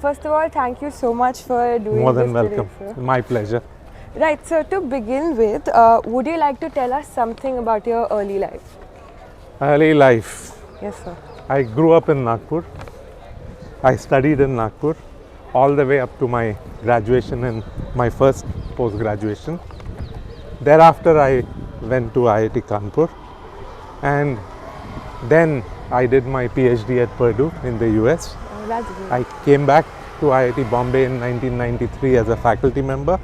first of all, thank you so much for doing More this than welcome. today, sir. My pleasure. Right, so to begin with, would you like to tell us something about your early life? Early life. Yes, sir. I grew up in Nagpur. I studied in Nagpur all the way up to my graduation and my first post-graduation. Thereafter, I went to IIT Kanpur, and then I did my PhD at Purdue in the US. That's good. I came back to IIT Bombay in 1993 as a faculty member,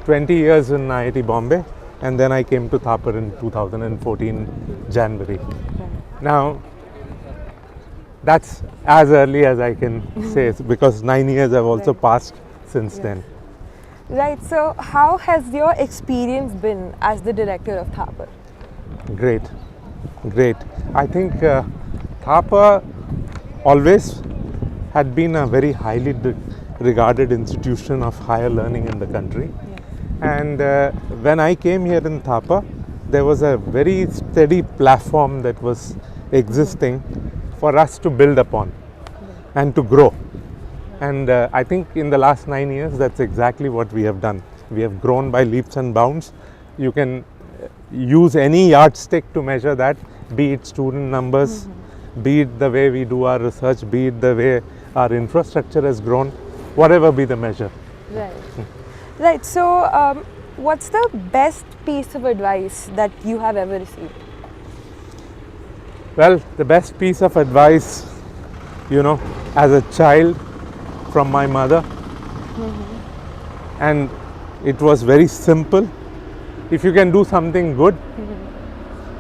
20 years in IIT Bombay, and then I came to Thapar in 2014 January. Now, that's as early as I can say, because 9 years have also passed since then. Right, so how has your experience been as the director of Thapar? Great, great. I think Thapar always had been a very highly regarded institution of higher learning in the country. And when I came here in Thapar, there was a very steady platform that was existing for us to build upon and to grow. And I think in the last 9 years, that's exactly what we have done. We have grown by leaps and bounds. You can use any yardstick to measure that, be it student numbers, be it the way we do our research, be it the way our infrastructure has grown, whatever be the measure. Right. Right, so what's the best piece of advice that you have ever received? Well, the best piece of advice, as a child from my mother, and it was very simple. If you can do something good,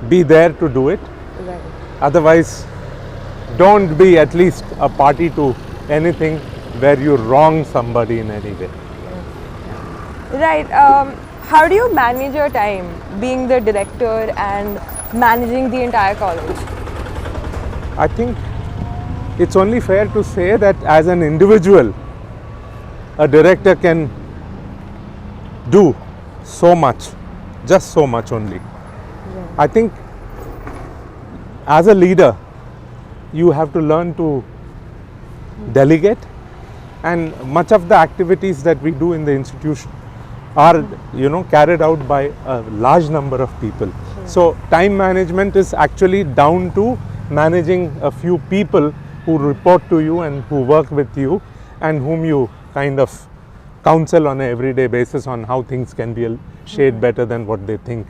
be there to do it. Right. Otherwise, don't be at least a party to anything where you wrong somebody in any way. Right, how do you manage your time being the director and managing the entire college? I think it's only fair to say that as an individual, a director can do so much, just so much only. I think as a leader, you have to learn to delegate, and much of the activities that we do in the institution are carried out by a large number of people. So time management is actually down to managing a few people who report to you and who work with you and whom you kind of counsel on an everyday basis on how things can be a shade better than what they think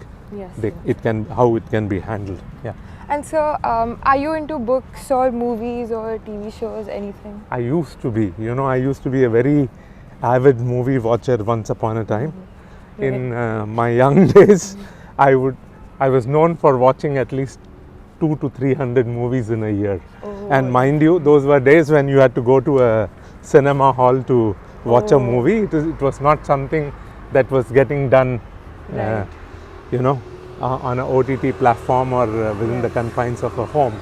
how it can be handled. Yeah. And so, are you into books or movies or TV shows, anything? I used to be, I used to be a very avid movie watcher once upon a time. In my young days, I was known for watching at least 200 to 300 movies in a year. And mind you, those were days when you had to go to a cinema hall to watch a movie. It was not something that was getting done, on an OTT platform or within the confines of a home.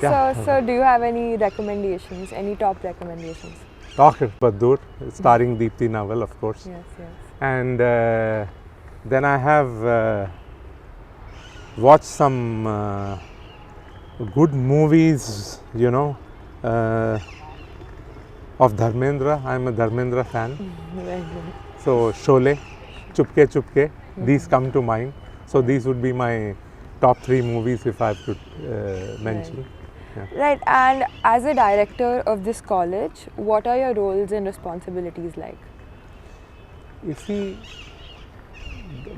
Yeah. So do you have any recommendations, any top recommendations? Doctor Badur, starring Deepthi Naval, of course. Yes, yes. And then I have watched some good movies, of Dharmendra. I'm a Dharmendra fan. Very good. So Sholay, Chupke Chupke, these come to mind. So these would be my top 3 movies if I have to mention. Right. Right, and as a director of this college, what are your roles and responsibilities like? You see,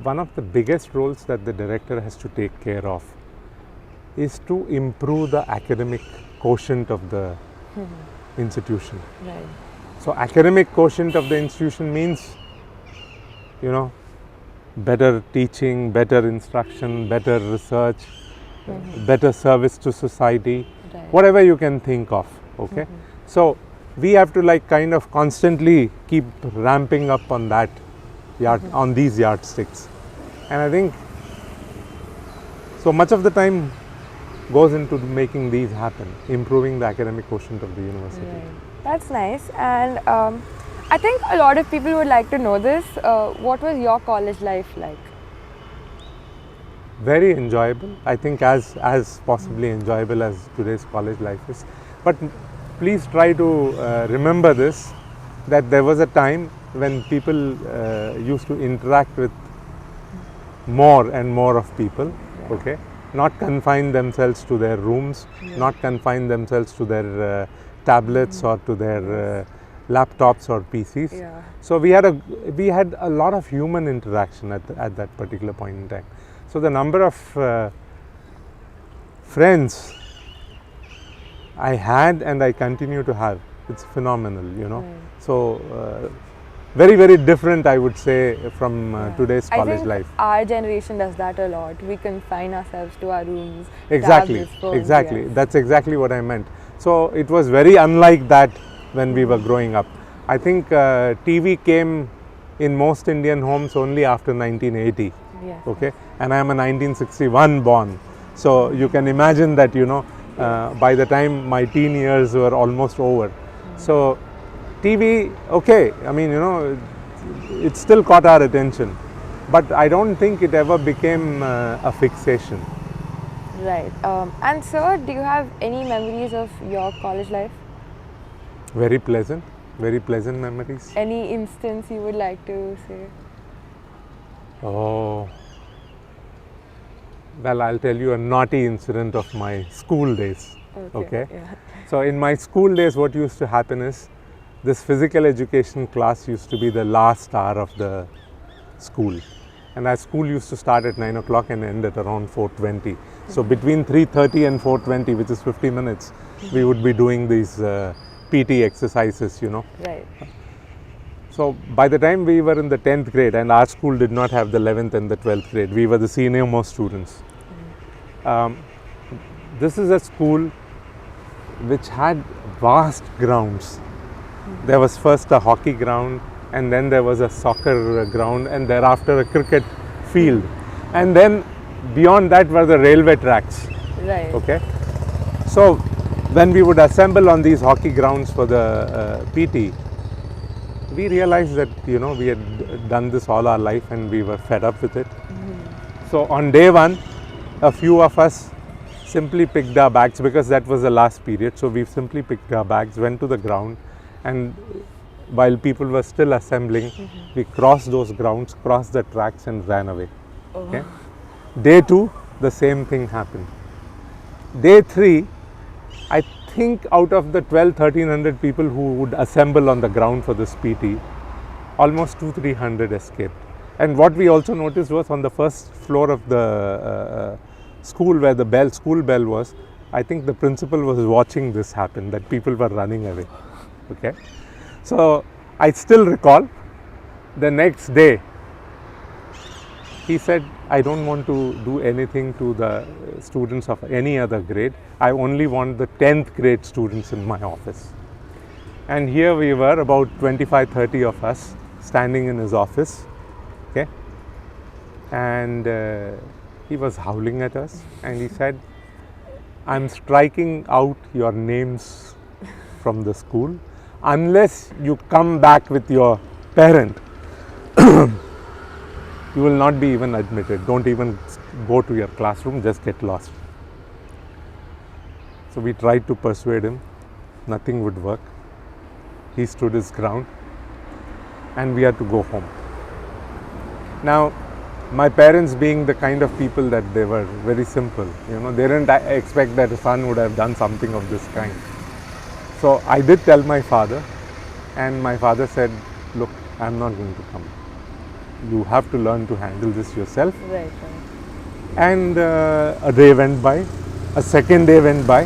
one of the biggest roles that the director has to take care of is to improve the academic quotient of the institution. Right. So academic quotient of the institution means, better teaching, better instruction, better research, better service to society, whatever you can think of, okay? So we have to kind of constantly keep ramping up on that on these yardsticks. And I think so much of the time goes into making these happen, improving the academic quotient of the university. Right. That's nice. And I think a lot of people would like to know this. What was your college life like? Very enjoyable. I think as possibly enjoyable as today's college life is. But please try to remember this, that there was a time when people used to interact with more and more of people, okay, not confine themselves to their rooms, not confine themselves to their tablets or to their laptops or PCs. Yeah. So we had a lot of human interaction at that particular point in time. So the number of friends I had and I continue to have, it's phenomenal, you know. So very, very different, I would say, from today's college I think life. our generation does that a lot. We confine ourselves to our rooms. Exactly, tablets, phones, exactly. yes. That's exactly what I meant. So it was very unlike that when we were growing up. I think TV came in most Indian homes only after 1980. Yes. Okay, and I am a 1961 born. So you can imagine that, you know, by the time my teen years were almost over. So TV, okay, I mean, you know, it still caught our attention, but I don't think it ever became a fixation. Right. And sir, do you have any memories of your college life? Very pleasant memories. Any instance you would like to say? Oh, well, I'll tell you a naughty incident of my school days. Okay. Yeah. So in my school days, what used to happen is, this physical education class used to be the last hour of the school, and our school used to start at 9 o'clock and end at around 4:20. So between 3:30 and 4:20, which is 50 minutes, we would be doing these PT exercises, you know. Right. So by the time we were in the 10th grade, and our school did not have the 11th and the 12th grade, we were the senior most students. This is a school which had vast grounds. There was first a hockey ground, and then there was a soccer ground, and thereafter a cricket field, and then beyond that were the railway tracks. Right. Okay, so when we would assemble on these hockey grounds for the PT, we realized that, you know, we had done this all our life and we were fed up with it. So on day one, a few of us simply picked our bags, because that was the last period. So we simply picked our bags, went to the ground, and while people were still assembling, we crossed those grounds, crossed the tracks and ran away. Okay. Day two, the same thing happened. Day three, I think out of the 1300 people who would assemble on the ground for this PT, almost 200-300 escaped. And what we also noticed was, on the first floor of the school, where the school bell was, I think the principal was watching this happen, that people were running away. Okay, so I still recall the next day he said, I don't want to do anything to the students of any other grade. I only want the 10th grade students in my office. And here we were, about 25-30 of us, standing in his office. Okay, and he was howling at us, and he said, I'm striking out your names from the school unless you come back with your parent. You will not be even admitted. Don't even go to your classroom, just get lost. So we tried to persuade him, nothing would work. He stood his ground, and we had to go home. Now, my parents, being the kind of people that they were, very simple, you know, they didn't expect that a son would have done something of this kind. So I did tell my father, and my father said, look, I'm not going to come. You have to learn to handle this yourself. Right. And a day went by, a second day went by,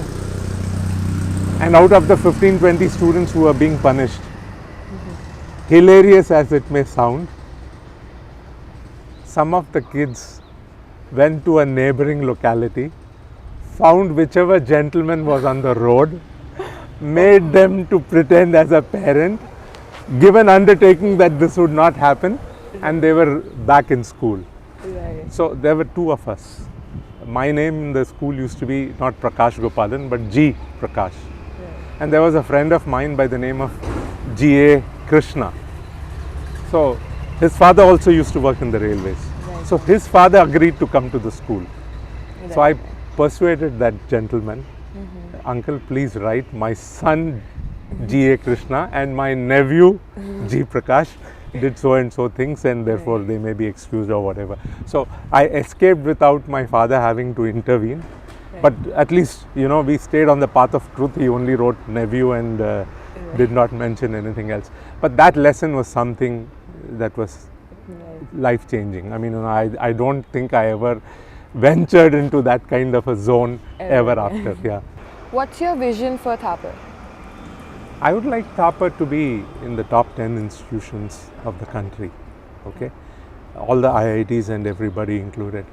and out of the 15-20 students who were being punished, hilarious as it may sound, some of the kids went to a neighboring locality, found whichever gentleman was on the road, made them to pretend as a parent, give an undertaking that this would not happen, and they were back in school. Right. So there were two of us. My name in the school used to be not Prakash Gopalan, but G. Prakash. And there was a friend of mine by the name of G.A. Krishna. So his father also used to work in the railways. Right. So his father agreed to come to the school. Right. So I persuaded that gentleman. uncle, please write my son G.A. Krishna and my nephew G. Prakash did so and so things, and therefore they may be excused or whatever. So I escaped without my father having to intervene. But at least, you know, we stayed on the path of truth. He only wrote nephew and did not mention anything else. But that lesson was something that was life changing. I mean, I don't think I ever ventured into that kind of a zone ever after. Yeah. What's your vision for Thapar? I would like Thapar to be in the top 10 institutions of the country. Okay, all the IITs and everybody included.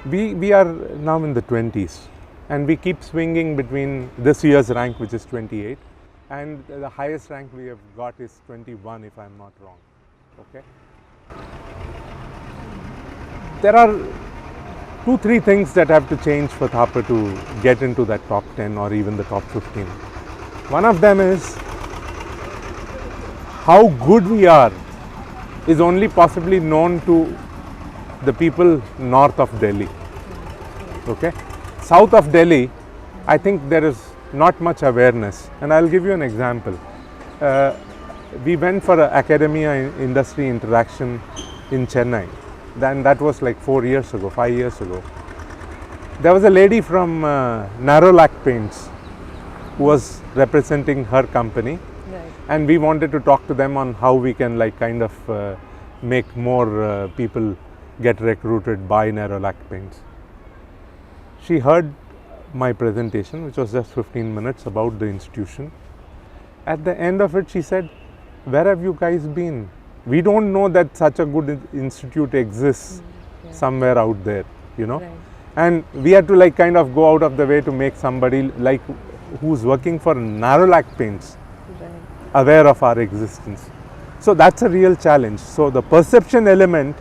We are now in the 20s, and we keep swinging between this year's rank, which is 28, and the highest rank we have got is 21, if I'm not wrong. Okay. There are 2-3 things that have to change for Thapar to get into that top 10 or even the top 15. One of them is how good we are is only possibly known to the people north of Delhi. Okay, south of Delhi, I think there is not much awareness, and I'll give you an example. We went for an academia industry interaction in Chennai. Then that was like 5 years ago. There was a lady from Narolac Paints who was representing her company, and we wanted to talk to them on how we can like kind of make more people get recruited by Narolac Paints. She heard my presentation, which was just 15 minutes about the institution. At the end of it, she said, "Where have you guys been? We don't know that such a good institute exists somewhere out there, you know." And we had to like kind of go out of the way to make somebody like who's working for Narolac Paints aware of our existence. So that's a real challenge. So the perception element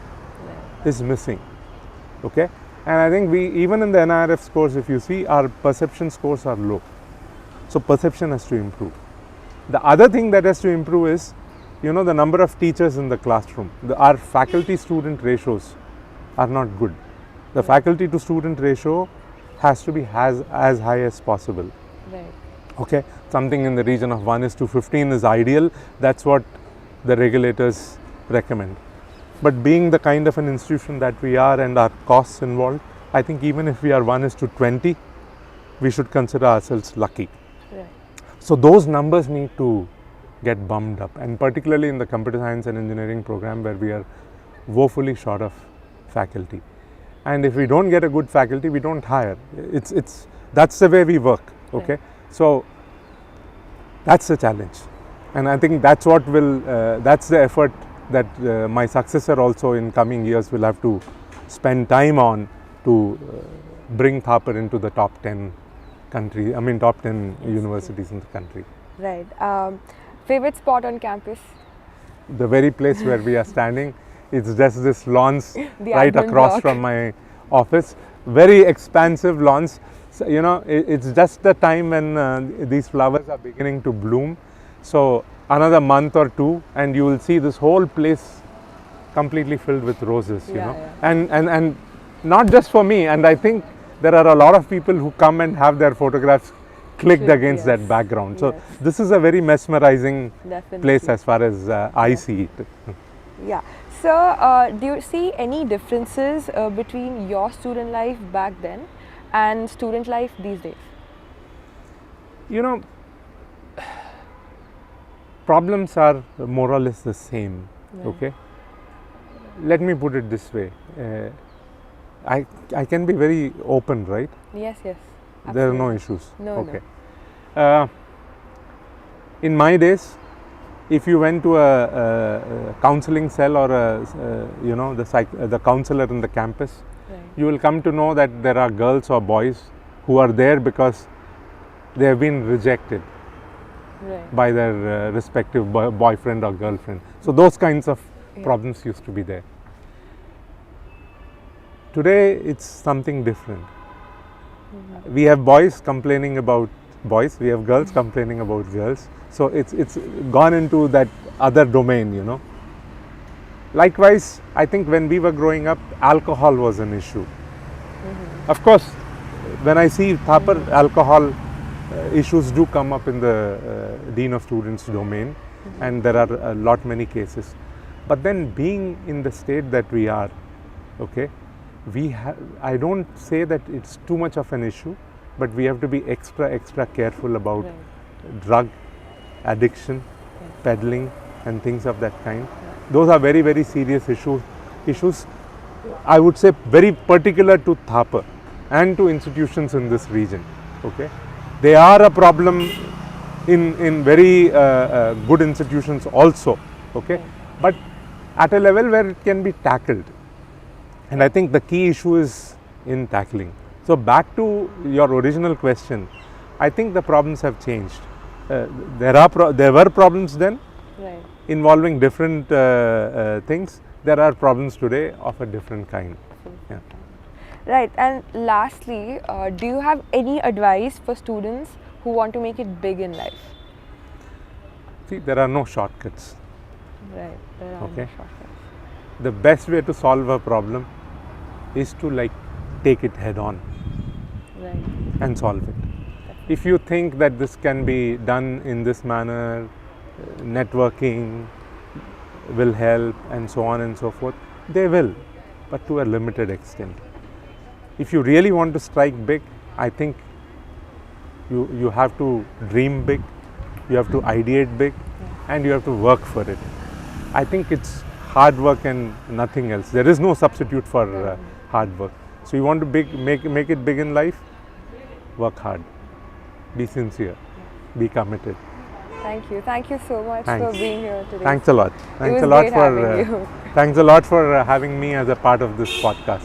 is missing. Okay, and I think we, even in the NIRF scores, if you see, our perception scores are low. So perception has to improve. The other thing that has to improve is, you know, the number of teachers in the classroom. Our faculty student ratios are not good. The faculty to student ratio has to be as high as possible. Right. Okay, something in the region of 1:15 is ideal. That's what the regulators recommend. But being the kind of an institution that we are and our costs involved, I think even if we are 1:20, we should consider ourselves lucky. Right. So those numbers need to get bumped up, and particularly in the computer science and engineering program, where we are woefully short of faculty. And if we don't get a good faculty, we don't hire. That's the way we work. Okay, so that's the challenge, and I think that's what will that's the effort that my successor also in coming years will have to spend time on to bring Thapar into the top 10 top 10 universities in the country. Right. Favorite spot on campus? The very place where we are standing, it's just this lawns right admin across block from my office. Very expansive lawns. So, you know, it's just the time when these flowers are beginning to bloom. So another month or two, and you will see this whole place completely filled with roses. You know, and not just for me. And I think there are a lot of people who come and have their photographs clicked against that background. So this is a very mesmerizing place as far as I see it. Yeah. So do you see any differences between your student life back then and student life these days? You know, problems are more or less the same. Okay, let me put it this way. I can be very open, right? Yes, yes. Absolutely. There are no issues. No, okay. No. In my days, if you went to a counseling cell or the counselor in the campus, you will come to know that there are girls or boys who are there because they have been rejected by their respective boyfriend or girlfriend. So those kinds of problems used to be there. Today it's something different. We have boys complaining about boys, we have girls complaining about girls. So it's gone into that other domain, you know. Likewise, I think when we were growing up, alcohol was an issue. Of course, when I see Thapar, alcohol issues do come up in the Dean of Students domain, and there are a lot many cases. But then being in the state that we are, okay, I don't say that it's too much of an issue, but we have to be extra careful about drug addiction, peddling and things of that kind. Those are very serious issues, I would say, very particular to Thapar and to institutions in this region. Okay, they are a problem in very good institutions also. Okay, but at a level where it can be tackled, and I think the key issue is in tackling. So back to your original question, I think the problems have changed. There were problems then, Right. involving different things. There are problems today of a different kind. Yeah. Right, and lastly, do you have any advice for students who want to make it big in life? See, there are no shortcuts. Right, there are no Okay. shortcuts. The best way to solve a problem is to take it head on Right. and solve it. If you think that this can be done in this manner, networking will help and so on and so forth, they will, but to a limited extent. If you really want to strike big, I think you have to dream big, you have to ideate big, and you have to work for it. I think it's hard work and nothing else. There is no substitute for hard work. So you want to make it big in life, work hard, be sincere, be committed. Thank you so much for Thanks. being here today. Thanks a lot. was great having you. Thanks a lot for having me as a part of this podcast.